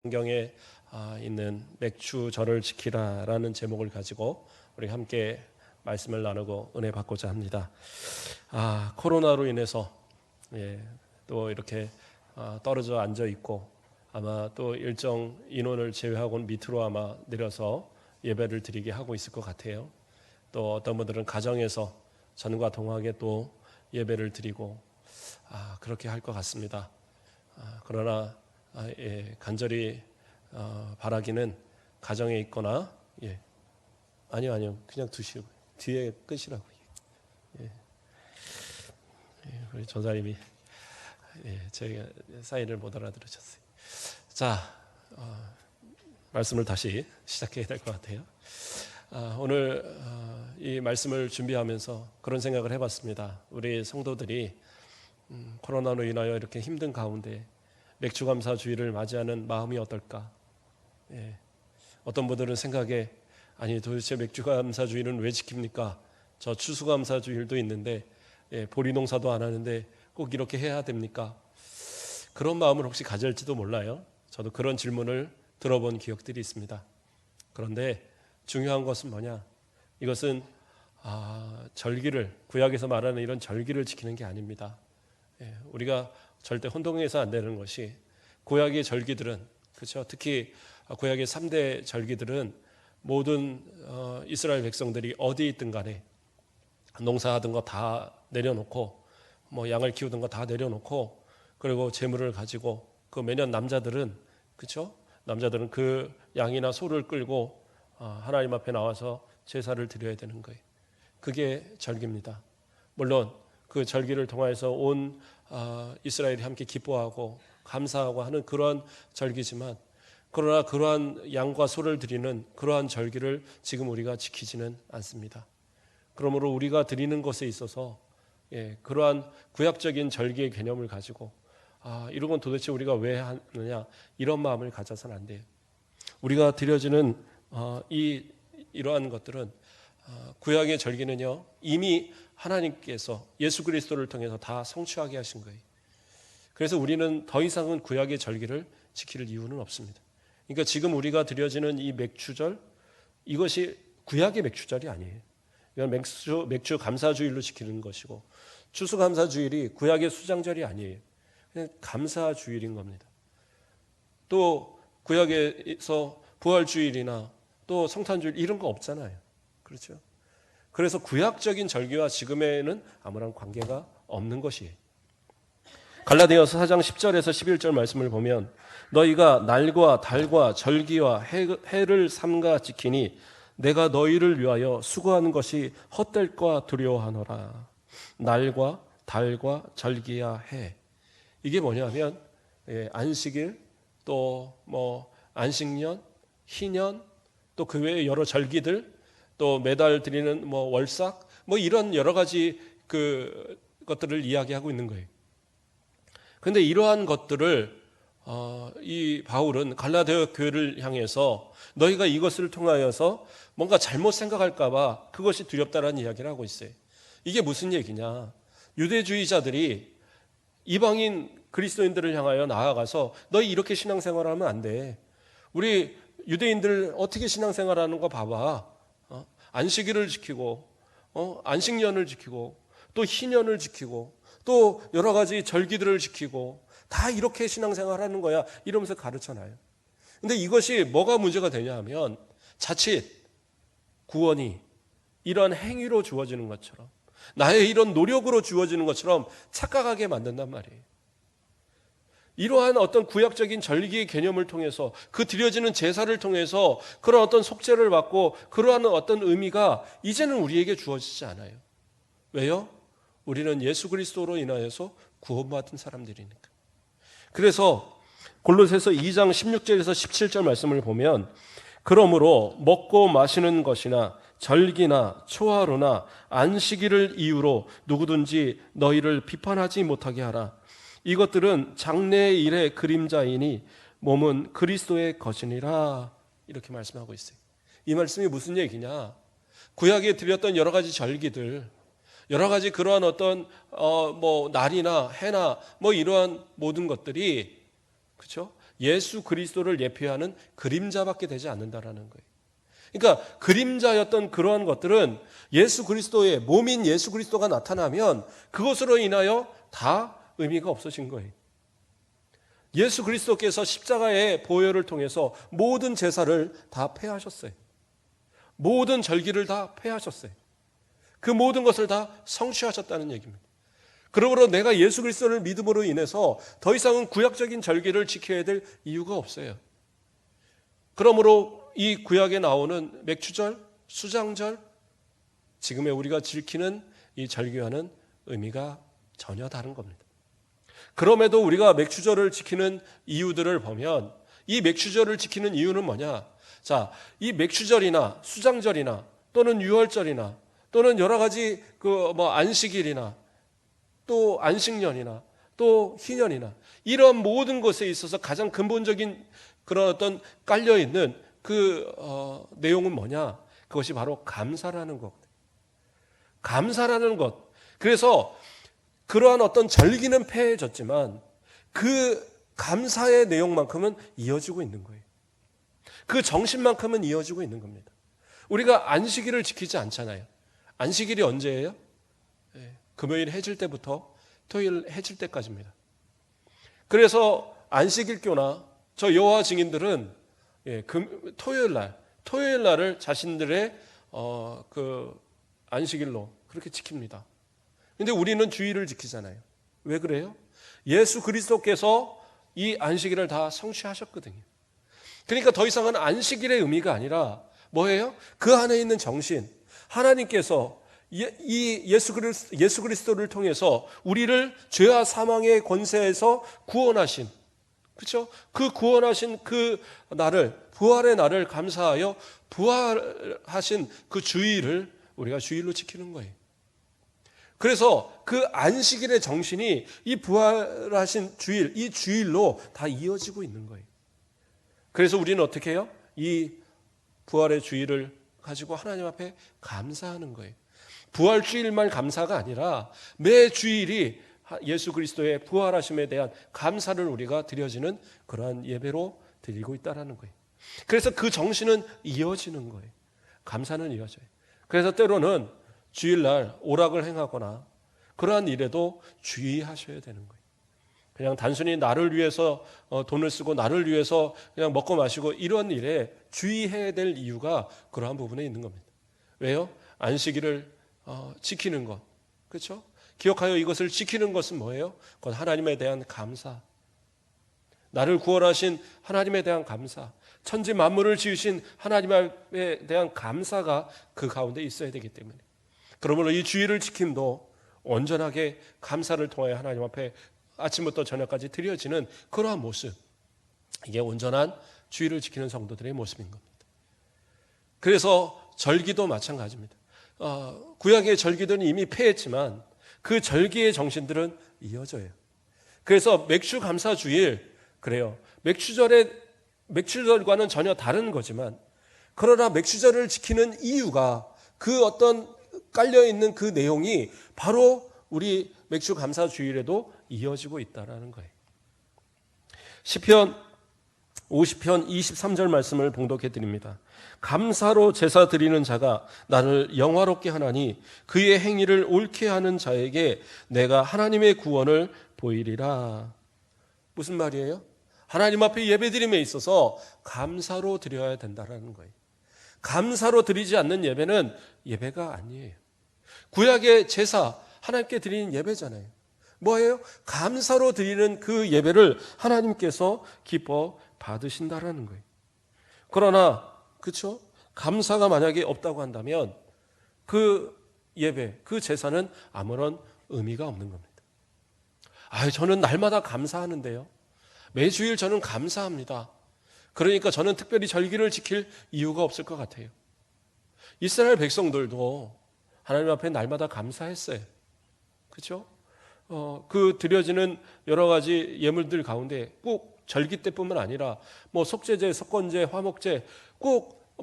성경에 있는 맥주절을 지키라라는 제목을 가지고 우리 함께 말씀을 나누고 은혜 받고자 합니다. 코로나로 인해서 또 이렇게 떨어져 앉아 있고 아마 또 일정 인원을 제외하고는 밑으로 아마 내려서 예배를 드리게 하고 있을 것 같아요. 또 어떤 분들은 가정에서 전과 동하게 또 예배를 드리고 그렇게 할 것 같습니다. 그러나 간절히 바라기는 가정에 있거나 아니요 그냥 두시고 뒤에 끄시라고. 우리 전사님이 저희가 사인을 못 알아들으셨어요. 자, 말씀을 다시 시작해야 될 것 같아요. 오늘 이 말씀을 준비하면서 그런 생각을 해봤습니다. 우리 성도들이 코로나로 인하여 이렇게 힘든 가운데 맥주감사주의를 맞이하는 마음이 어떨까? 어떤 분들은 생각에 아니 도대체 맥주감사주의는 왜 지킵니까? 저 추수감사주일도 있는데 보리농사도 안 하는데 꼭 이렇게 해야 됩니까? 그런 마음을 혹시 가질지도 몰라요. 저도 그런 질문을 들어본 기억들이 있습니다. 그런데 중요한 것은 뭐냐? 이것은 절기를, 구약에서 말하는 이런 절기를 지키는 게 아닙니다. 우리가 절대 혼동해서 안 되는 것이 구약의 절기들은, 그렇죠? 특히 구약의 3대 절기들은 모든 이스라엘 백성들이 어디 있든 간에 농사하던 거 다 내려놓고 뭐 양을 키우던 거 다 내려놓고 그리고 재물을 가지고 그 매년 남자들은, 그렇죠? 남자들은 그 양이나 소를 끌고 하나님 앞에 나와서 제사를 드려야 되는 거예요. 그게 절기입니다. 물론 그 절기를 통해서 온 이스라엘이 함께 기뻐하고 감사하고 하는 그러한 절기지만, 그러나 그러한 양과 소를 드리는 그러한 절기를 지금 우리가 지키지는 않습니다. 그러므로 우리가 드리는 것에 있어서 그러한 구약적인 절기의 개념을 가지고 이런 건 도대체 우리가 왜 하느냐, 이런 마음을 가져서는 안 돼요. 우리가 드려지는 이러한 것들은 구약의 절기는요, 이미 하나님께서 예수 그리스도를 통해서 다 성취하게 하신 거예요. 그래서 우리는 더 이상은 구약의 절기를 지킬 이유는 없습니다. 그러니까 지금 우리가 드려지는 이 맥주절, 이것이 구약의 맥주절이 아니에요. 이건 맥주 감사주일로 지키는 것이고, 추수감사주일이 구약의 수장절이 아니에요. 그냥 감사주일인 겁니다. 또 구약에서 부활주일이나 또 성탄주일 이런 거 없잖아요. 그렇죠? 그래서 구약적인 절기와 지금에는 아무런 관계가 없는 것이에요. 갈라디아서 4장 10절에서 11절 말씀을 보면 너희가 날과 달과 절기와 해를 삼가 지키니 내가 너희를 위하여 수고하는 것이 헛될까 두려워하노라. 날과 달과 절기와 해, 이게 뭐냐면 안식일, 또 뭐 안식년, 희년, 또 그 외에 여러 절기들, 또 매달 드리는 뭐 월삭, 뭐 이런 여러 가지 그 것들을 이야기하고 있는 거예요. 그런데 이러한 것들을 이 바울은 갈라디아 교회를 향해서 너희가 이것을 통하여서 뭔가 잘못 생각할까 봐 그것이 두렵다라는 이야기를 하고 있어요. 이게 무슨 얘기냐? 유대주의자들이 이방인 그리스도인들을 향하여 나아가서 너희 이렇게 신앙생활을 하면 안 돼. 우리 유대인들 어떻게 신앙생활하는 거 봐봐. 안식일을 지키고 안식년을 지키고 또 희년을 지키고 또 여러 가지 절기들을 지키고 다 이렇게 신앙생활하는 거야, 이러면서 가르쳐놔요. 근데 이것이 뭐가 문제가 되냐 하면 자칫 구원이 이런 행위로 주어지는 것처럼, 나의 이런 노력으로 주어지는 것처럼 착각하게 만든단 말이에요. 이러한 어떤 구약적인 절기의 개념을 통해서 그 드려지는 제사를 통해서 그런 어떤 속죄를 받고 그러한 어떤 의미가 이제는 우리에게 주어지지 않아요. 왜요? 우리는 예수 그리스도로 인하여서 구원받은 사람들이니까. 그래서 골로새서 2장 16절에서 17절 말씀을 보면 그러므로 먹고 마시는 것이나 절기나 초하루나 안식일을 이유로 누구든지 너희를 비판하지 못하게 하라. 이것들은 장래의 일의 그림자이니 몸은 그리스도의 것이니라. 이렇게 말씀하고 있어요. 이 말씀이 무슨 얘기냐? 구약에 드렸던 여러 가지 절기들, 여러 가지 그러한 어떤 뭐 날이나 해나 뭐 이러한 모든 것들이, 그렇죠? 예수 그리스도를 예표하는 그림자밖에 되지 않는다라는 거예요. 그러니까 그림자였던 그러한 것들은 예수 그리스도의 몸인 예수 그리스도가 나타나면 그것으로 인하여 다 의미가 없어진 거예요. 예수 그리스도께서 십자가의 보혈을 통해서 모든 제사를 다 폐하셨어요. 모든 절기를 다 폐하셨어요. 그 모든 것을 다 성취하셨다는 얘기입니다. 그러므로 내가 예수 그리스도를 믿음으로 인해서 더 이상은 구약적인 절기를 지켜야 될 이유가 없어요. 그러므로 이 구약에 나오는 맥추절, 수장절, 지금의 우리가 지키는 이 절기와는 의미가 전혀 다른 겁니다. 그럼에도 우리가 맥추절을 지키는 이유들을 보면 이 맥추절을 지키는 이유는 뭐냐? 자, 이 맥추절이나 수장절이나 또는 유월절이나 또는 여러 가지 안식일이나 또 안식년이나 또 희년이나 이런 모든 것에 있어서 가장 근본적인 그런 어떤 깔려 있는 내용은 뭐냐? 그것이 바로 감사라는 것. 감사라는 것. 그래서 그러한 어떤 절기는 폐해졌지만 그 감사의 내용만큼은 이어지고 있는 거예요. 그 정신만큼은 이어지고 있는 겁니다. 우리가 안식일을 지키지 않잖아요. 안식일이 언제예요? 금요일 해질 때부터 토요일 해질 때까지입니다. 그래서 안식일교나 저 여호와 증인들은 토요일 날을 자신들의 안식일로 그렇게 지킵니다. 근데 우리는 주일을 지키잖아요. 왜 그래요? 예수 그리스도께서 이 안식일을 다 성취하셨거든요. 그러니까 더 이상은 안식일의 의미가 아니라 뭐예요? 그 안에 있는 정신, 하나님께서 예수 그리스도를 통해서 우리를 죄와 사망의 권세에서 구원하신, 그렇죠? 그 구원하신 그 날을, 부활의 날을 감사하여 부활하신 그 주일을 우리가 주일로 지키는 거예요. 그래서 그 안식일의 정신이 이 부활하신 주일, 이 주일로 다 이어지고 있는 거예요. 그래서 우리는 어떻게 해요? 이 부활의 주일을 가지고 하나님 앞에 감사하는 거예요. 부활 주일만 감사가 아니라 매 주일이 예수 그리스도의 부활하심에 대한 감사를 우리가 드려지는 그러한 예배로 드리고 있다는 거예요. 그래서 그 정신은 이어지는 거예요. 감사는 이어져요. 그래서 때로는 주일날 오락을 행하거나 그러한 일에도 주의하셔야 되는 거예요. 그냥 단순히 나를 위해서 돈을 쓰고 나를 위해서 그냥 먹고 마시고 이런 일에 주의해야 될 이유가 그러한 부분에 있는 겁니다. 왜요? 안식일을 지키는 것, 그렇죠? 기억하여 이것을 지키는 것은 뭐예요? 그건 하나님에 대한 감사, 나를 구원하신 하나님에 대한 감사, 천지 만물을 지으신 하나님에 대한 감사가 그 가운데 있어야 되기 때문에, 그러므로 이 주일을 지킴도 온전하게 감사를 통하여 하나님 앞에 아침부터 저녁까지 드려지는 그러한 모습, 이게 온전한 주일을 지키는 성도들의 모습인 겁니다. 그래서 절기도 마찬가지입니다. 구약의 절기들은 이미 폐했지만 그 절기의 정신들은 이어져요. 그래서 맥주 감사 주일, 그래요. 맥주절과는 전혀 다른 거지만, 그러나 맥주절을 지키는 이유가 그 어떤 깔려있는 그 내용이 바로 우리 맥주 감사 주일에도 이어지고 있다는 거예요. 시편 50편 23절 말씀을 봉독해 드립니다. 감사로 제사 드리는 자가 나를 영화롭게 하나니 그의 행위를 옳게 하는 자에게 내가 하나님의 구원을 보이리라. 무슨 말이에요? 하나님 앞에 예배드림에 있어서 감사로 드려야 된다는 거예요. 감사로 드리지 않는 예배는 예배가 아니에요. 구약의 제사, 하나님께 드리는 예배잖아요. 뭐예요? 감사로 드리는 그 예배를 하나님께서 기뻐 받으신다라는 거예요. 그러나 그렇죠? 감사가 만약에 없다고 한다면 그 예배, 그 제사는 아무런 의미가 없는 겁니다. 저는 날마다 감사하는데요. 매주일 저는 감사합니다. 그러니까 저는 특별히 절기를 지킬 이유가 없을 것 같아요. 이스라엘 백성들도 하나님 앞에 날마다 감사했어요. 그렇죠? 그 드려지는 여러 가지 예물들 가운데 꼭 절기 때뿐만 아니라 속죄제, 석건제, 화목제, 꼭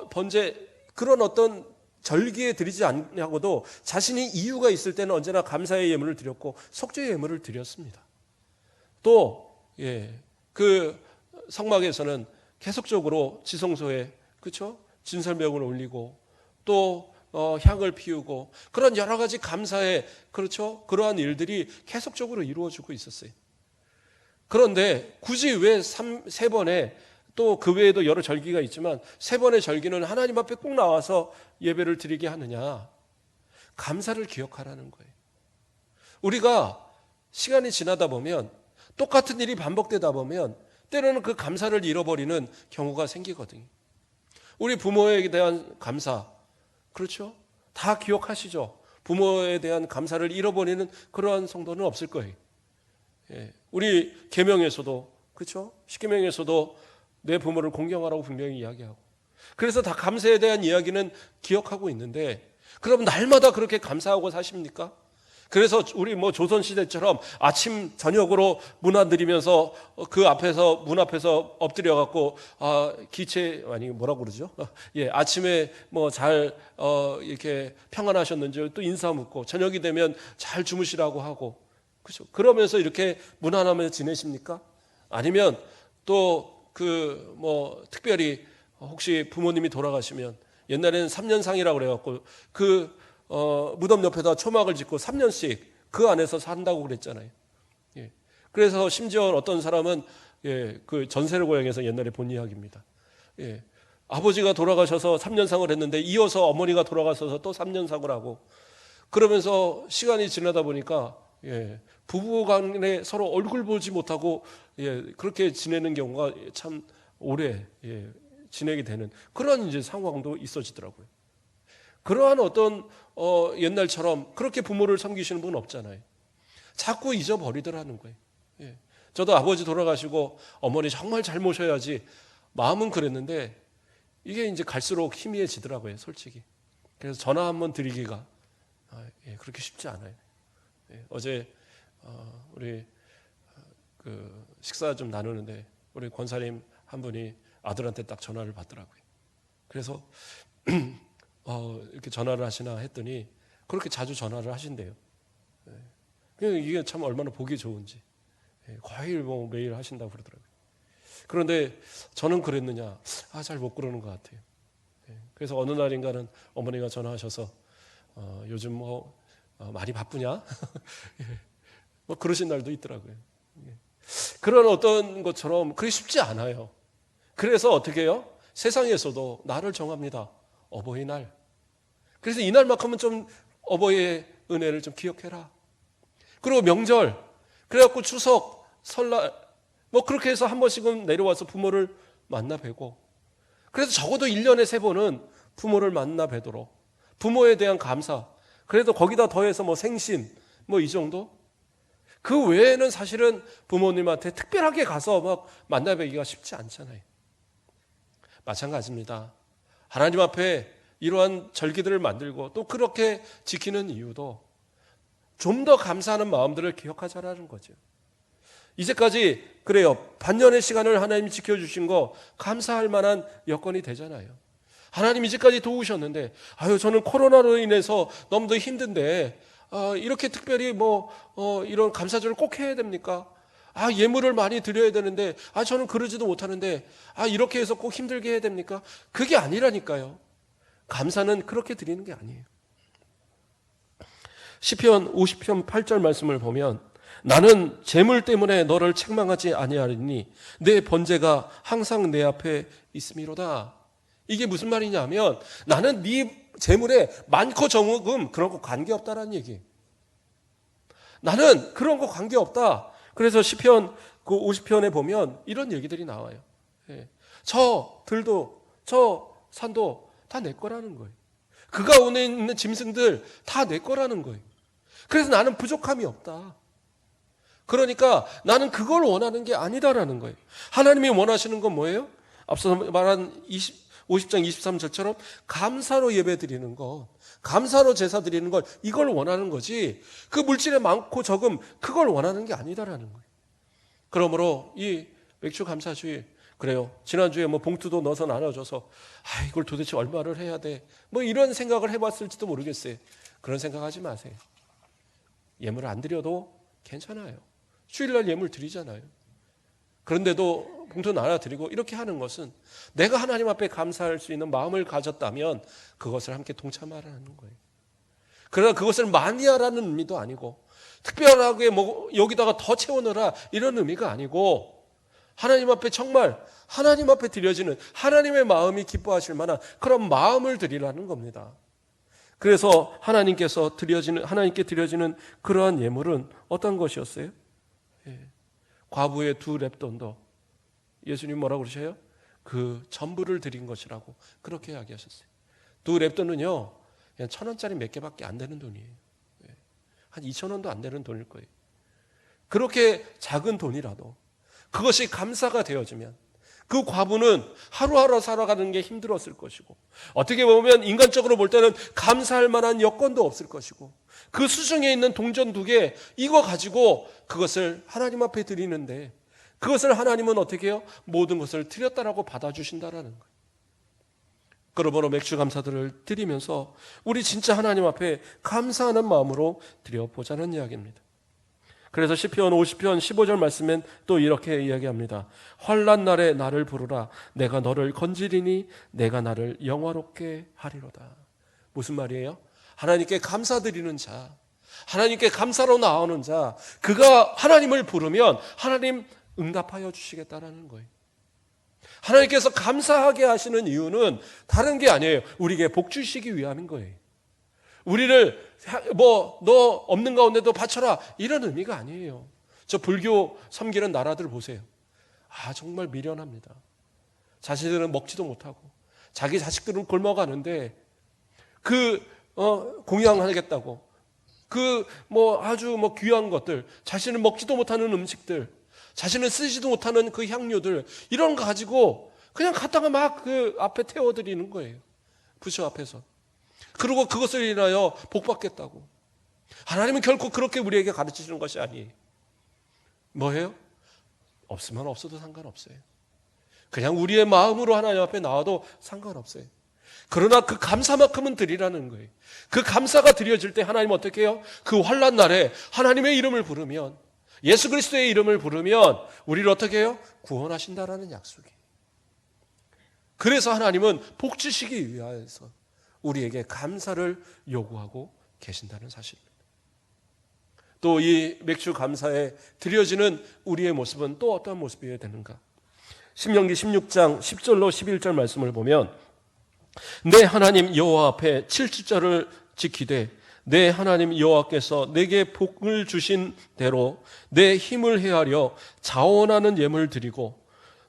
번제, 그런 어떤 절기에 드리지 않냐고도 자신이 이유가 있을 때는 언제나 감사의 예물을 드렸고 속죄의 예물을 드렸습니다. 또 성막에서는 계속적으로 지성소에 그렇죠? 진설명을 올리고 또 향을 피우고 그런 여러 가지 감사의 그렇죠? 그러한 일들이 계속적으로 이루어지고 있었어요. 그런데 굳이 왜 세 번에 또 그 외에도 여러 절기가 있지만 세 번의 절기는 하나님 앞에 꼭 나와서 예배를 드리게 하느냐? 감사를 기억하라는 거예요. 우리가 시간이 지나다 보면 똑같은 일이 반복되다 보면 때로는 그 감사를 잃어버리는 경우가 생기거든요. 우리 부모에 대한 감사, 그렇죠? 다 기억하시죠? 부모에 대한 감사를 잃어버리는 그러한 성도는 없을 거예요. 예. 우리 계명에서도 그렇죠? 십계명에서도 내 부모를 공경하라고 분명히 이야기하고 그래서 다 감사에 대한 이야기는 기억하고 있는데 그럼 날마다 그렇게 감사하고 사십니까? 그래서 우리 조선시대처럼 아침 저녁으로 문화 드리면서 그 앞에서 문 앞에서 엎드려 갖고 기체 아니 뭐라고 그러죠? 예, 아침에 잘 이렇게 평안하셨는지 또 인사 묻고 저녁이 되면 잘 주무시라고 하고 그렇죠? 그러면서 이렇게 무난하면서 지내십니까? 아니면 또 특별히 혹시 부모님이 돌아가시면 옛날에는 3년상이라고 그래갖고 무덤 옆에다 초막을 짓고 3년씩 그 안에서 산다고 그랬잖아요. 예. 그래서 심지어 어떤 사람은 그 전세를 고향에서 옛날에 본 이야기입니다. 예. 아버지가 돌아가셔서 3년상을 했는데 이어서 어머니가 돌아가셔서 또 3년상을 하고 그러면서 시간이 지나다 보니까 부부간에 서로 얼굴 보지 못하고 그렇게 지내는 경우가 참 오래 지내게 되는 그런 이제 상황도 있어지더라고요. 그러한 어떤 옛날처럼 그렇게 부모를 섬기시는 분은 없잖아요. 자꾸 잊어버리더라는 거예요. 저도 아버지 돌아가시고 어머니 정말 잘 모셔야지 마음은 그랬는데 이게 이제 갈수록 희미해지더라고요, 솔직히. 그래서 전화 한번 드리기가 그렇게 쉽지 않아요. 어제 우리 식사 좀 나누는데 우리 권사님 한 분이 아들한테 딱 전화를 받더라고요. 그래서 이렇게 전화를 하시나 했더니 그렇게 자주 전화를 하신대요. 이게 참 얼마나 보기 좋은지 거의 매일 하신다고 그러더라고요. 그런데 저는 그랬느냐? 잘 못 그러는 것 같아요. 그래서 어느 날인가는 어머니가 전화하셔서 요즘 많이 바쁘냐? 그러신 날도 있더라고요. 그런 어떤 것처럼 그게 쉽지 않아요. 그래서 어떻게 해요? 세상에서도 날을 정합니다. 어버이날. 그래서 이날만큼은 좀 어버이의 은혜를 좀 기억해라. 그리고 명절, 그래갖고 추석, 설날, 그렇게 해서 한 번씩은 내려와서 부모를 만나 뵈고, 그래서 적어도 1년에 3번은 부모를 만나 뵈도록, 부모에 대한 감사, 그래도 거기다 더해서 생신, 이 정도? 그 외에는 사실은 부모님한테 특별하게 가서 만나 뵈기가 쉽지 않잖아요. 마찬가지입니다. 하나님 앞에 이러한 절기들을 만들고 또 그렇게 지키는 이유도 좀 더 감사하는 마음들을 기억하자라는 거죠. 이제까지 그래요. 반년의 시간을 하나님이 지켜주신 거 감사할 만한 여건이 되잖아요. 하나님 이제까지 도우셨는데 저는 코로나로 인해서 너무도 힘든데 이렇게 특별히 이런 감사절을 꼭 해야 됩니까? 예물을 많이 드려야 되는데 저는 그러지도 못하는데 이렇게 해서 꼭 힘들게 해야 됩니까? 그게 아니라니까요. 감사는 그렇게 드리는 게 아니에요. 시편 50편 8절 말씀을 보면 나는 재물 때문에 너를 책망하지 아니하리니 내 번제가 항상 내 앞에 있음이로다. 이게 무슨 말이냐면 나는 네 재물에 많고 적음 그런 거 관계없다라는 얘기예요. 나는 그런 거 관계없다. 그래서 시편 50편에 보면 이런 얘기들이 나와요. 저 들도 저 산도 다 내 거라는 거예요. 그 가운데 있는 짐승들 다 내 거라는 거예요. 그래서 나는 부족함이 없다. 그러니까 나는 그걸 원하는 게 아니다라는 거예요. 하나님이 원하시는 건 뭐예요? 앞서 말한 50장 23절처럼 감사로 예배 드리는 것, 감사로 제사 드리는 것, 이걸 원하는 거지 그 물질에 많고 적음 그걸 원하는 게 아니다라는 거예요. 그러므로 이 맥주 감사주일 그래요. 지난주에 봉투도 넣어서 나눠줘서 이걸 도대체 얼마를 해야 돼? 이런 생각을 해봤을지도 모르겠어요. 그런 생각하지 마세요. 예물을 안 드려도 괜찮아요. 주일날 예물 드리잖아요. 그런데도 봉투 나눠드리고 이렇게 하는 것은 내가 하나님 앞에 감사할 수 있는 마음을 가졌다면 그것을 함께 동참하라는 거예요. 그러나 그것을 많이 하라는 의미도 아니고 특별하게 뭐 여기다가 더 채워넣어라 이런 의미가 아니고 하나님 앞에 정말 하나님 앞에 드려지는 하나님의 마음이 기뻐하실 만한 그런 마음을 드리라는 겁니다. 그래서 하나님께 드려지는 그러한 예물은 어떤 것이었어요? 과부의 2렙돈도 예수님 뭐라고 그러셔요? 그 전부를 드린 것이라고 그렇게 이야기하셨어요. 2렙돈은요 그냥 1,000원짜리 몇 개밖에 안 되는 돈이에요. 한 2,000원도 안 되는 돈일 거예요. 그렇게 작은 돈이라도 그것이 감사가 되어지면 그 과부는 하루하루 살아가는 게 힘들었을 것이고 어떻게 보면 인간적으로 볼 때는 감사할 만한 여건도 없을 것이고 그 수중에 있는 동전 2개 이거 가지고 그것을 하나님 앞에 드리는데 그것을 하나님은 어떻게 해요? 모든 것을 드렸다라고 받아주신다라는 거예요. 그러므로 맥주 감사들을 드리면서 우리 진짜 하나님 앞에 감사하는 마음으로 드려보자는 이야기입니다. 그래서 시편 50편 15절 말씀엔 또 이렇게 이야기합니다. 환난 날에 나를 부르라. 내가 너를 건지리니 내가 나를 영화롭게 하리로다. 무슨 말이에요? 하나님께 감사드리는 자, 하나님께 감사로 나오는 자, 그가 하나님을 부르면 하나님 응답하여 주시겠다라는 거예요. 하나님께서 감사하게 하시는 이유는 다른 게 아니에요. 우리에게 복 주시기 위함인 거예요. 우리를 너 없는 가운데도 바쳐라 이런 의미가 아니에요. 저 불교 섬기는 나라들 보세요. 정말 미련합니다. 자신들은 먹지도 못하고 자기 자식들은 굶어가는데 공양하겠다고 아주 귀한 것들, 자신은 먹지도 못하는 음식들, 자신은 쓰지도 못하는 그 향료들 이런 거 가지고 그냥 갖다가 막 그 앞에 태워드리는 거예요. 부처 앞에서. 그리고 그것을 인하여 복받겠다고. 하나님은 결코 그렇게 우리에게 가르치시는 것이 아니에요. 뭐예요? 없으면 없어도 상관없어요. 그냥 우리의 마음으로 하나님 앞에 나와도 상관없어요. 그러나 그 감사만큼은 드리라는 거예요. 그 감사가 드려질 때 하나님 어떻게 해요? 그 환난 날에 하나님의 이름을 부르면, 예수 그리스도의 이름을 부르면 우리를 어떻게 해요? 구원하신다라는 약속이에요. 그래서 하나님은 복 주시기 위하여서 우리에게 감사를 요구하고 계신다는 사실입니다. 또 이 맥주 감사에 드려지는 우리의 모습은 또 어떤 모습이어야 되는가? 신명기 16장 10절로 11절 말씀을 보면 내 하나님 여호와 앞에 7주절을 지키되 내 하나님 여호와께서 내게 복을 주신 대로 내 힘을 헤아려 자원하는 예물을 드리고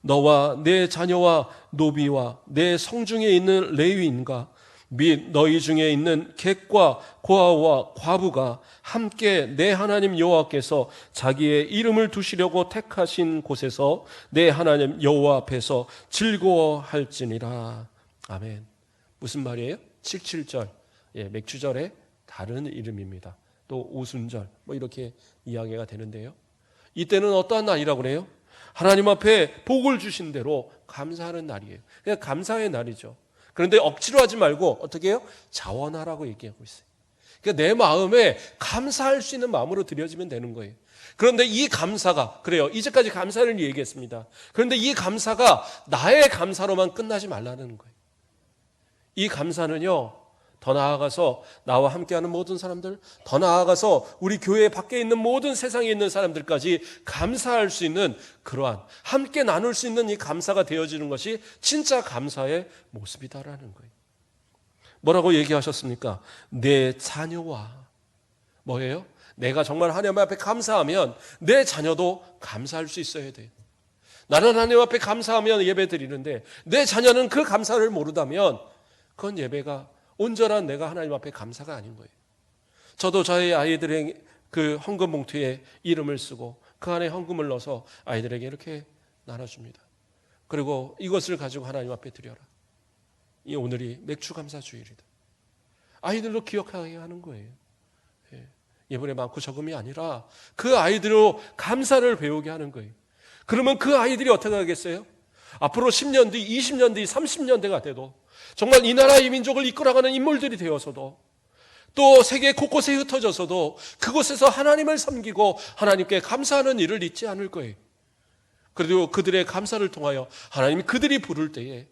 너와 내 자녀와 노비와 내 성중에 있는 레위인과 및 너희 중에 있는 객과 고아와 과부가 함께 내 하나님 여호와께서 자기의 이름을 두시려고 택하신 곳에서 내 하나님 여호와 앞에서 즐거워할지니라. 아멘. 무슨 말이에요? 77절, 맥주절의 다른 이름입니다. 또 오순절 이렇게 이야기가 되는데요. 이때는 어떠한 날이라고 그래요? 하나님 앞에 복을 주신 대로 감사하는 날이에요. 그냥 감사의 날이죠. 그런데 억지로 하지 말고 어떻게 해요? 자원하라고 얘기하고 있어요. 그러니까 내 마음에 감사할 수 있는 마음으로 드려지면 되는 거예요. 그런데 이 감사가, 그래요. 이제까지 감사를 얘기했습니다. 그런데 이 감사가 나의 감사로만 끝나지 말라는 거예요. 이 감사는요, 더 나아가서 나와 함께하는 모든 사람들, 더 나아가서 우리 교회 밖에 있는 모든 세상에 있는 사람들까지 감사할 수 있는 그러한 함께 나눌 수 있는 이 감사가 되어지는 것이 진짜 감사의 모습이다라는 거예요. 뭐라고 얘기하셨습니까? 내 자녀와 뭐예요? 내가 정말 하나님 앞에 감사하면 내 자녀도 감사할 수 있어야 돼요. 나는 하나님 앞에 감사하면 예배 드리는데 내 자녀는 그 감사를 모르다면 그건 예배가 온전한 내가 하나님 앞에 감사가 아닌 거예요. 저도 저희 아이들의 그 헌금 봉투에 이름을 쓰고 그 안에 헌금을 넣어서 아이들에게 이렇게 나눠줍니다. 그리고 이것을 가지고 하나님 앞에 드려라. 이 오늘이 맥주 감사 주일이다. 아이들로 기억하게 하는 거예요. 예번에 많고 적음이 아니라 그 아이들로 감사를 배우게 하는 거예요. 그러면 그 아이들이 어떻게 하겠어요? 앞으로 10년 뒤, 20년 뒤, 30년대가 돼도 정말 이 나라 이 민족을 이끌어가는 인물들이 되어서도 또 세계 곳곳에 흩어져서도 그곳에서 하나님을 섬기고 하나님께 감사하는 일을 잊지 않을 거예요. 그래도 그들의 감사를 통하여 하나님이 그들이 부를 때에,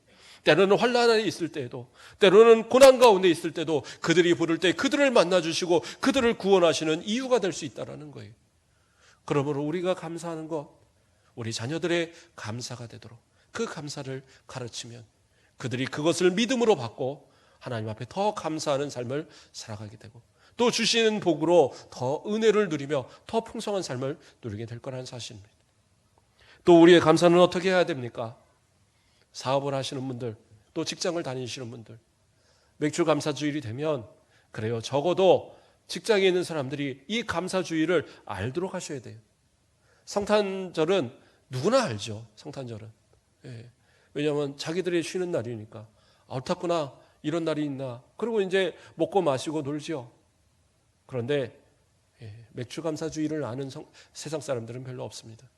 때로는 환난에 있을 때에도, 때로는 고난 가운데 있을 때도 그들이 부를 때 그들을 만나주시고 그들을 구원하시는 이유가 될 수 있다는 거예요. 그러므로 우리가 감사하는 것, 우리 자녀들의 감사가 되도록 그 감사를 가르치면 그들이 그것을 믿음으로 받고 하나님 앞에 더 감사하는 삶을 살아가게 되고, 또 주시는 복으로 더 은혜를 누리며 더 풍성한 삶을 누리게 될 거라는 사실입니다. 또 우리의 감사는 어떻게 해야 됩니까? 사업을 하시는 분들, 또 직장을 다니시는 분들, 맥주 감사주일이 되면 그래요, 적어도 직장에 있는 사람들이 이 감사주일을 알도록 하셔야 돼요. 성탄절은 누구나 알죠. 성탄절은. 예. 왜냐하면 자기들이 쉬는 날이니까. 옳았구나, 이런 날이 있나. 그리고 이제 먹고 마시고 놀죠. 그런데 맥주 감사주의를 아는 세상 사람들은 별로 없습니다.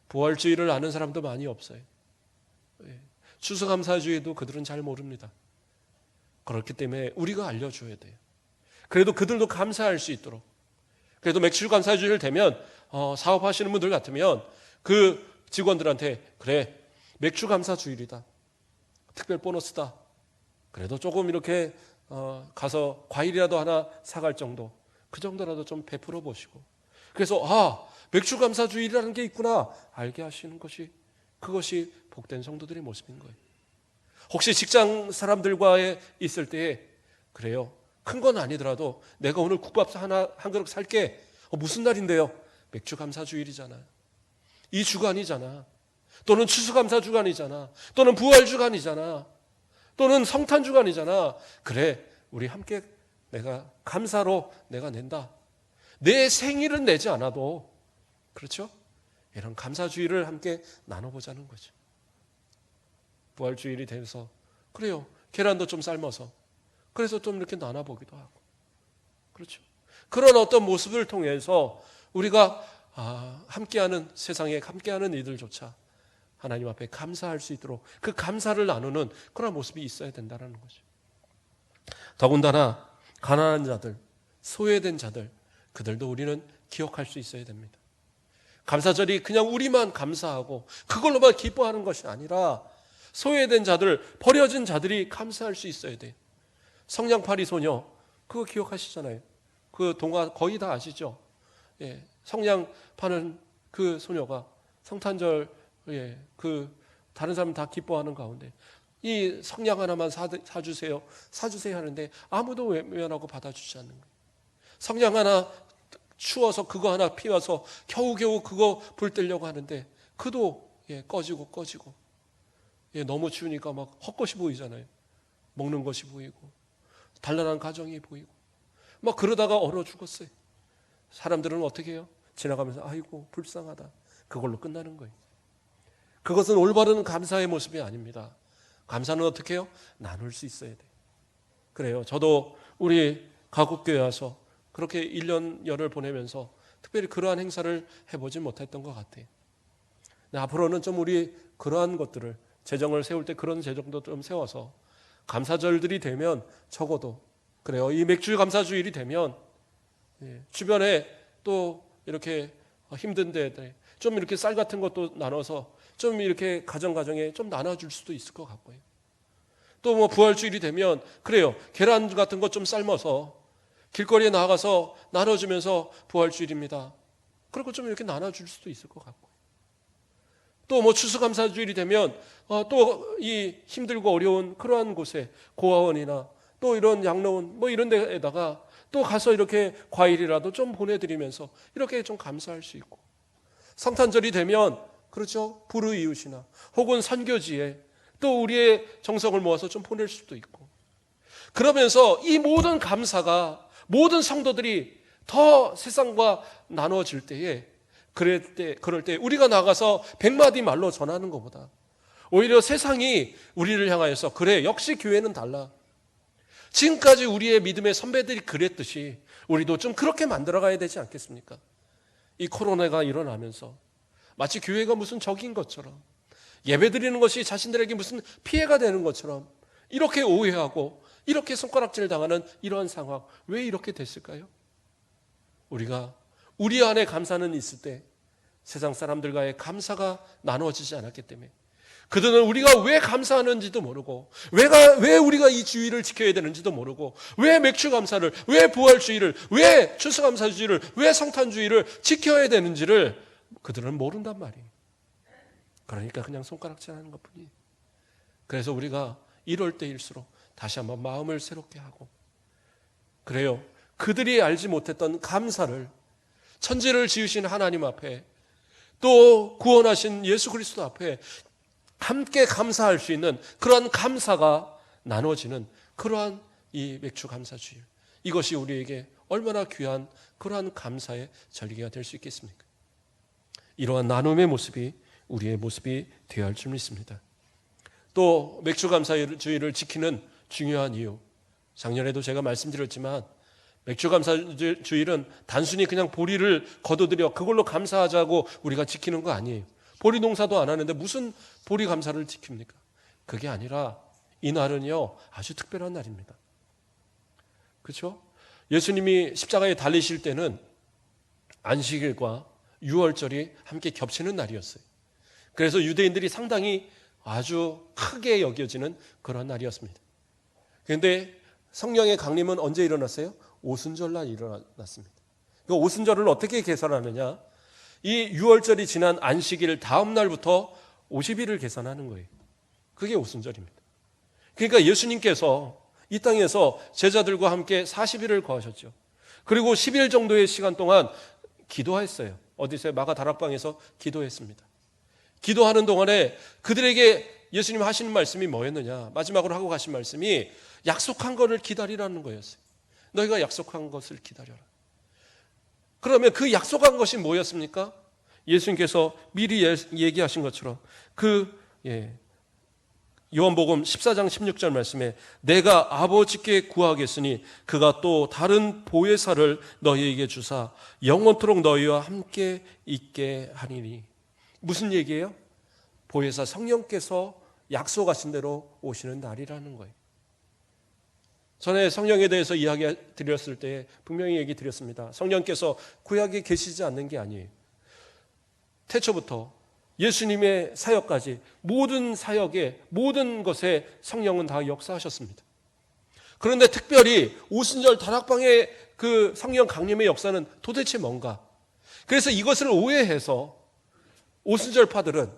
부활주의를 아는 사람도 많이 없어요. 추수감사주의도 그들은 잘 모릅니다. 그렇기 때문에 우리가 알려줘야 돼요. 그래도 그들도 감사할 수 있도록. 그래도 맥주 감사주의를 되면 사업하시는 분들 같으면 그 직원들한테, 그래, 맥주 감사주일이다, 특별 보너스다, 그래도 조금 이렇게 가서 과일이라도 하나 사갈 정도, 그 정도라도 좀 베풀어 보시고, 그래서 맥주 감사주일이라는 게 있구나 알게 하시는 것이, 그것이 복된 성도들의 모습인 거예요. 혹시 직장 사람들과의 있을 때에, 그래요, 큰 건 아니더라도 내가 오늘 국밥 한 그릇 살게. 무슨 날인데요? 맥주 감사주일이잖아, 이 주간이잖아, 또는 추수감사 주간이잖아, 또는 부활 주간이잖아, 또는 성탄 주간이잖아. 그래, 우리 함께 내가 감사로 내가 낸다. 내 생일은 내지 않아도, 그렇죠? 이런 감사주일을 함께 나눠보자는 거죠. 부활주일이 돼서 그래요, 계란도 좀 삶아서 그래서 좀 이렇게 나눠보기도 하고, 그렇죠? 그런 어떤 모습을 통해서 우리가 함께하는, 세상에 함께하는 이들조차 하나님 앞에 감사할 수 있도록 그 감사를 나누는 그런 모습이 있어야 된다는 거죠. 더군다나 가난한 자들, 소외된 자들, 그들도 우리는 기억할 수 있어야 됩니다. 감사절이 그냥 우리만 감사하고 그걸로만 기뻐하는 것이 아니라 소외된 자들, 버려진 자들이 감사할 수 있어야 돼요. 성냥팔이 소녀, 그거 기억하시잖아요. 그 동화 거의 다 아시죠? 예, 성냥 파는 그 소녀가 성탄절, 그 다른 사람 다 기뻐하는 가운데 이 성냥 하나만 사주세요 하는데 아무도 외면하고 받아주지 않는 거예요. 성냥 하나 추워서 그거 하나 피워서 겨우겨우 그거 불 떼려고 하는데 그도 꺼지고 너무 추우니까 막 헛것이 보이잖아요. 먹는 것이 보이고 단란한 가정이 보이고 막 그러다가 얼어 죽었어요. 사람들은 어떻게 해요? 지나가면서 아이고 불쌍하다, 그걸로 끝나는 거예요. 그것은 올바른 감사의 모습이 아닙니다. 감사는 어떻게 해요? 나눌 수 있어야 돼요. 그래요, 저도 우리 가곡교회 와서 그렇게 1년 열을 보내면서 특별히 그러한 행사를 해보지 못했던 것 같아요. 앞으로는 좀 우리 그러한 것들을, 재정을 세울 때 그런 재정도 좀 세워서 감사절들이 되면 적어도, 그래요, 이 맥주 감사주일이 되면 주변에 또 이렇게 힘든 데들 좀 이렇게 쌀 같은 것도 나눠서 좀 이렇게 가정에 좀 나눠줄 수도 있을 것 같고요. 또 뭐 부활주일이 되면 그래요, 계란 같은 것 좀 삶아서 길거리에 나가서 나눠주면서 부활주일입니다, 그리고 좀 이렇게 나눠줄 수도 있을 것 같고, 또 뭐 추수감사주일이 되면 또 이 힘들고 어려운 그러한 곳에 고아원이나 또 이런 양로원 뭐 이런 데에다가 또 가서 이렇게 과일이라도 좀 보내드리면서 이렇게 좀 감사할 수 있고, 성탄절이 되면 그렇죠, 불우이웃이나 혹은 선교지에 또 우리의 정성을 모아서 좀 보낼 수도 있고, 그러면서 이 모든 감사가 모든 성도들이 더 세상과 나눠질 때에, 그럴 때 우리가 나가서 100마디 말로 전하는 것보다 오히려 세상이 우리를 향하여서 그래, 역시 교회는 달라, 지금까지 우리의 믿음의 선배들이 그랬듯이 우리도 좀 그렇게 만들어가야 되지 않겠습니까? 이 코로나가 일어나면서 마치 교회가 무슨 적인 것처럼, 예배드리는 것이 자신들에게 무슨 피해가 되는 것처럼 이렇게 오해하고 이렇게 손가락질 당하는 이러한 상황, 왜 이렇게 됐을까요? 우리가 우리 안에 감사는 있을 때 세상 사람들과의 감사가 나누어지지 않았기 때문에 그들은 우리가 왜 감사하는지도 모르고 왜 우리가 이 주의를 지켜야 되는지도 모르고 왜 맥주감사를, 왜 부활주의를, 왜 추수감사주의를, 왜 성탄주의를 지켜야 되는지를 그들은 모른단 말이에요. 그러니까 그냥 손가락질하는 것뿐이에요. 그래서 우리가 이럴 때일수록 다시 한번 마음을 새롭게 하고, 그래요, 그들이 알지 못했던 감사를 천지를 지으신 하나님 앞에, 또 구원하신 예수 그리스도 앞에 함께 감사할 수 있는 그러한 감사가 나눠지는 그러한 이 맥주 감사주일, 이것이 우리에게 얼마나 귀한 그러한 감사의 절기가 될 수 있겠습니까? 이러한 나눔의 모습이 우리의 모습이 되어야 할 줄 믿습니다. 또 맥주 감사주의를 지키는 중요한 이유, 작년에도 제가 말씀드렸지만 맥주 감사주일은 단순히 그냥 보리를 거둬들여 그걸로 감사하자고 우리가 지키는 거 아니에요. 보리 농사도 안 하는데 무슨 보리 감사를 지킵니까? 그게 아니라 이 날은요, 아주 특별한 날입니다. 그렇죠? 예수님이 십자가에 달리실 때는 안식일과 유월절이 함께 겹치는 날이었어요. 그래서 유대인들이 상당히 아주 크게 여겨지는 그런 날이었습니다. 그런데 성령의 강림은 언제 일어났어요? 오순절날 일어났습니다. 그 오순절을 어떻게 계산하느냐? 이 유월절이 지난 안식일 다음 날부터 50일을 계산하는 거예요. 그게 오순절입니다. 그러니까 예수님께서 이 땅에서 제자들과 함께 40일을 거하셨죠. 그리고 10일 정도의 시간 동안 기도했어요. 어디서요? 마가 다락방에서 기도했습니다. 기도하는 동안에 그들에게 예수님 하시는 말씀이 뭐였느냐? 마지막으로 하고 가신 말씀이 약속한 것을 기다리라는 거였어요. 너희가 약속한 것을 기다려라. 그러면 그 약속한 것이 뭐였습니까? 예수님께서 미리 얘기하신 것처럼 요한복음 14장 16절 말씀에 내가 아버지께 구하겠으니 그가 또 다른 보혜사를 너희에게 주사 영원토록 너희와 함께 있게 하리니. 무슨 얘기예요? 보혜사 성령께서 약속하신 대로 오시는 날이라는 거예요. 전에 성령에 대해서 이야기 드렸을 때 분명히 얘기 드렸습니다. 성령께서 구약에 계시지 않는 게 아니에요. 태초부터 예수님의 사역까지 모든 사역에 모든 것에 성령은 다 역사하셨습니다. 그런데 특별히 오순절 다락방의 그 성령 강림의 역사는 도대체 뭔가? 그래서 이것을 오해해서 오순절파들은,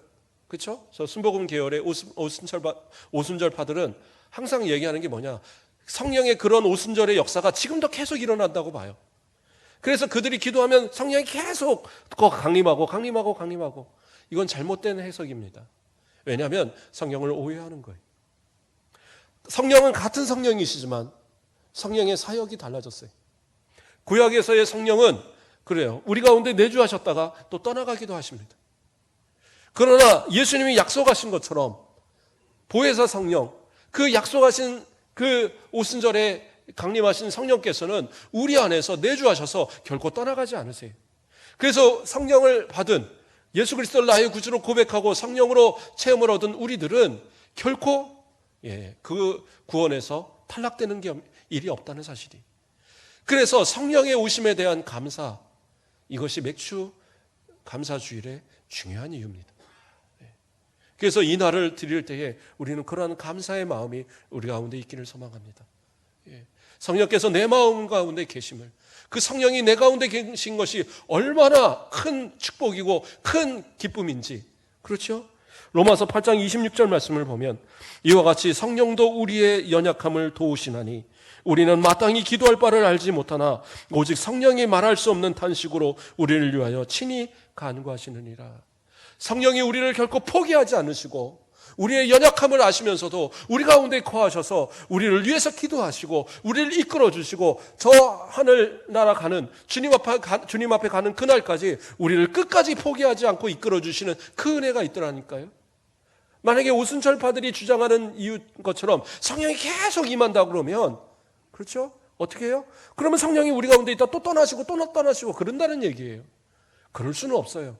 그렇죠? 저 순복음 계열의 오순절파들은 항상 얘기하는 게 뭐냐? 성령의 그런 오순절의 역사가 지금도 계속 일어난다고 봐요. 그래서 그들이 기도하면 성령이 계속 강림하고 이건 잘못된 해석입니다. 왜냐하면 성령을 오해하는 거예요. 성령은 같은 성령이시지만 성령의 사역이 달라졌어요. 구약에서의 성령은 그래요. 우리 가운데 내주하셨다가 또 떠나가기도 하십니다. 그러나 예수님이 약속하신 것처럼 보혜사 성령, 그 약속하신 그 오순절에 강림하신 성령께서는 우리 안에서 내주하셔서 결코 떠나가지 않으세요. 그래서 성령을 받은 예수 그리스도를 나의 구주로 고백하고 성령으로 체험을 얻은 우리들은 결코 그 구원에서 탈락되는 일이 없다는 사실이. 그래서 성령의 오심에 대한 감사, 이것이 맥주 감사주일의 중요한 이유입니다. 그래서 이 날을 드릴 때에 우리는 그러한 감사의 마음이 우리 가운데 있기를 소망합니다. 성령께서 내 마음 가운데 계심을, 그 성령이 내 가운데 계신 것이 얼마나 큰 축복이고 큰 기쁨인지, 그렇죠? 로마서 8장 26절 말씀을 보면 이와 같이 성령도 우리의 연약함을 도우시나니 우리는 마땅히 기도할 바를 알지 못하나 오직 성령이 말할 수 없는 탄식으로 우리를 위하여 친히 간구하시느니라. 성령이 우리를 결코 포기하지 않으시고 우리의 연약함을 아시면서도 우리 가운데 거하셔서 우리를 위해서 기도하시고 우리를 이끌어 주시고 저 하늘나라 가는 주님 앞에 가는 그날까지 우리를 끝까지 포기하지 않고 이끌어 주시는 그 은혜가 있더라니까요. 만약에 오순절파들이 주장하는 이유 것처럼 성령이 계속 임한다 그러면, 그렇죠? 어떻게 해요? 그러면 성령이 우리 가운데 있다 또 떠나시고 또 떠나시고 그런다는 얘기예요. 그럴 수는 없어요.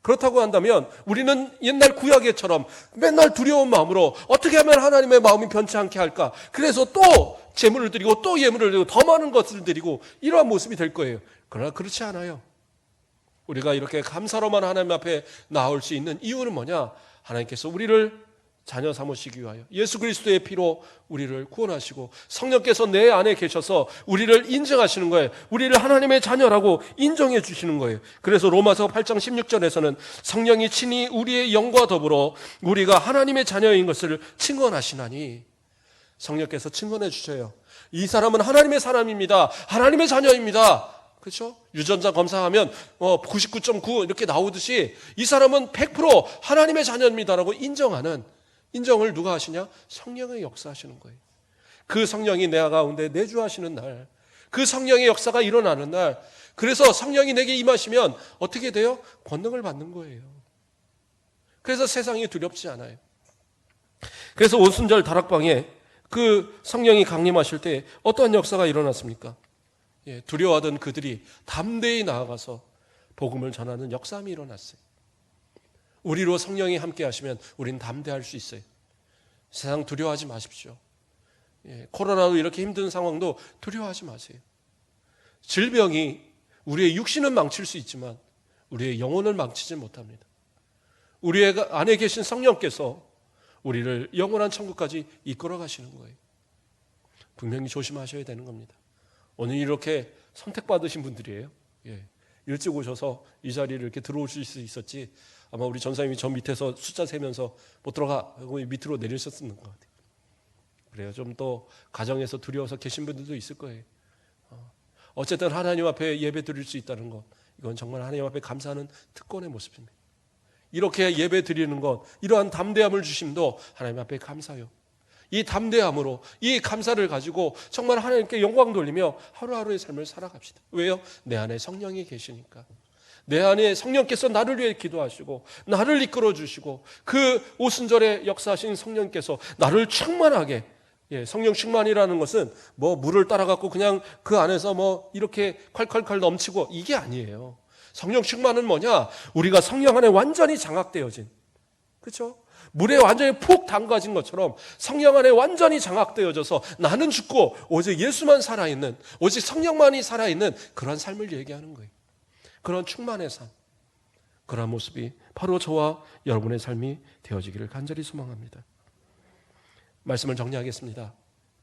그렇다고 한다면 우리는 옛날 구약에처럼 맨날 두려운 마음으로 어떻게 하면 하나님의 마음이 변치 않게 할까? 그래서 또 제물을 드리고 또 예물을 드리고 더 많은 것을 드리고 이러한 모습이 될 거예요. 그러나 그렇지 않아요. 우리가 이렇게 감사로만 하나님 앞에 나올 수 있는 이유는 뭐냐? 하나님께서 우리를 자녀 삼으시기 위하여 예수 그리스도의 피로 우리를 구원하시고 성령께서 내 안에 계셔서 우리를 인정하시는 거예요. 우리를 하나님의 자녀라고 인정해 주시는 거예요. 그래서 로마서 8장 16절에서는 성령이 친히 우리의 영과 더불어 우리가 하나님의 자녀인 것을 증언하시나니, 성령께서 증언해 주셔요. 이 사람은 하나님의 사람입니다. 하나님의 자녀입니다. 그렇죠? 유전자 검사하면 99.9 이렇게 나오듯이 이 사람은 100% 하나님의 자녀입니다라고 인정을 누가 하시냐? 성령의 역사하시는 거예요. 그 성령이 내 가운데 내주하시는 날, 그 성령의 역사가 일어나는 날, 그래서 성령이 내게 임하시면 어떻게 돼요? 권능을 받는 거예요. 그래서 세상이 두렵지 않아요. 그래서 오순절 다락방에 그 성령이 강림하실 때 어떠한 역사가 일어났습니까? 두려워하던 그들이 담대히 나아가서 복음을 전하는 역사함이 일어났어요. 우리로 성령이 함께 하시면 우린 담대할 수 있어요. 세상 두려워하지 마십시오. 코로나도 이렇게 힘든 상황도 두려워하지 마세요. 질병이 우리의 육신은 망칠 수 있지만 우리의 영혼을 망치지 못합니다. 우리 안에 계신 성령께서 우리를 영원한 천국까지 이끌어 가시는 거예요. 분명히 조심하셔야 되는 겁니다. 오늘 이렇게 선택받으신 분들이에요. 일찍 오셔서 이 자리를 이렇게 들어오실 수 있었지, 아마 우리 전사님이 저 밑에서 숫자 세면서 못 들어가 하고 밑으로 내리셨는 것 같아요. 그래요. 좀 또 가정에서 두려워서 계신 분들도 있을 거예요. 어쨌든 하나님 앞에 예배 드릴 수 있다는 것, 이건 정말 하나님 앞에 감사하는 특권의 모습입니다. 이렇게 예배 드리는 것, 이러한 담대함을 주심도 하나님 앞에 감사해요. 이 담대함으로, 이 감사를 가지고 정말 하나님께 영광 돌리며 하루하루의 삶을 살아갑시다. 왜요? 내 안에 성령이 계시니까. 내 안에 성령께서 나를 위해 기도하시고 나를 이끌어 주시고 그 오순절에 역사하신 성령께서 나를 충만하게, 성령 충만이라는 것은 뭐 물을 따라갖고 그냥 그 안에서 뭐 이렇게 콸콸콸 넘치고 이게 아니에요. 성령 충만은 뭐냐? 우리가 성령 안에 완전히 장악되어진, 그렇죠? 물에 완전히 푹 담가진 것처럼 성령 안에 완전히 장악되어져서 나는 죽고 오직 예수만 살아있는, 오직 성령만이 살아있는 그런 삶을 얘기하는 거예요. 그런 충만의 삶, 그런 모습이 바로 저와 여러분의 삶이 되어지기를 간절히 소망합니다. 말씀을 정리하겠습니다.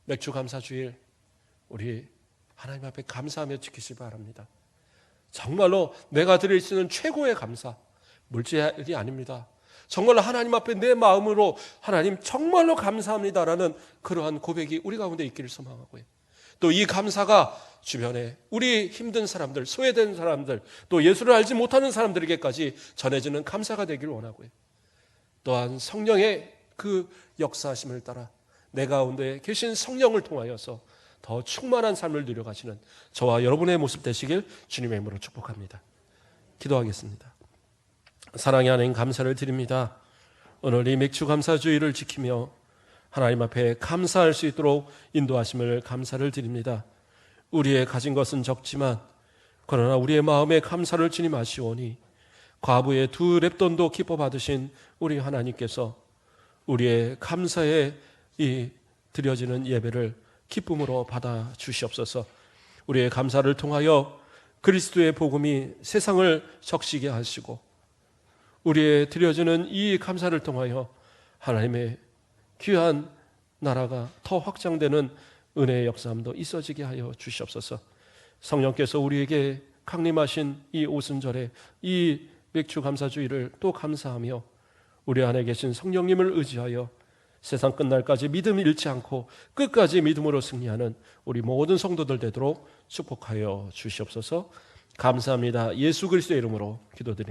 맥주 감사 주일, 우리 하나님 앞에 감사하며 지키시기 바랍니다. 정말로 내가 드릴 수 있는 최고의 감사, 물질이 아닙니다. 정말로 하나님 앞에 내 마음으로 하나님 정말로 감사합니다라는 그러한 고백이 우리 가운데 있기를 소망하고요. 또 이 감사가 주변에 우리 힘든 사람들, 소외된 사람들, 또 예수를 알지 못하는 사람들에게까지 전해지는 감사가 되기를 원하고요. 또한 성령의 그 역사하심을 따라 내 가운데 계신 성령을 통하여서 더 충만한 삶을 누려가시는 저와 여러분의 모습 되시길 주님의 이름으로 축복합니다. 기도하겠습니다. 사랑의 하나님, 감사를 드립니다. 오늘 이 맥주 감사주의를 지키며 하나님 앞에 감사할 수 있도록 인도하심을 감사를 드립니다. 우리의 가진 것은 적지만 그러나 우리의 마음에 감사를 주님 아시오니 과부의 2렙돈도 기뻐 받으신 우리 하나님께서 우리의 감사에 이 드려지는 예배를 기쁨으로 받아 주시옵소서. 우리의 감사를 통하여 그리스도의 복음이 세상을 적시게 하시고 우리의 드려지는 이 감사를 통하여 하나님의 귀한 나라가 더 확장되는 은혜의 역사함도 있어지게 하여 주시옵소서. 성령께서 우리에게 강림하신 이 오순절에 이 맥주 감사주의를 또 감사하며 우리 안에 계신 성령님을 의지하여 세상 끝날까지 믿음 잃지 않고 끝까지 믿음으로 승리하는 우리 모든 성도들 되도록 축복하여 주시옵소서. 감사합니다. 예수 그리스도의 이름으로 기도드립니다.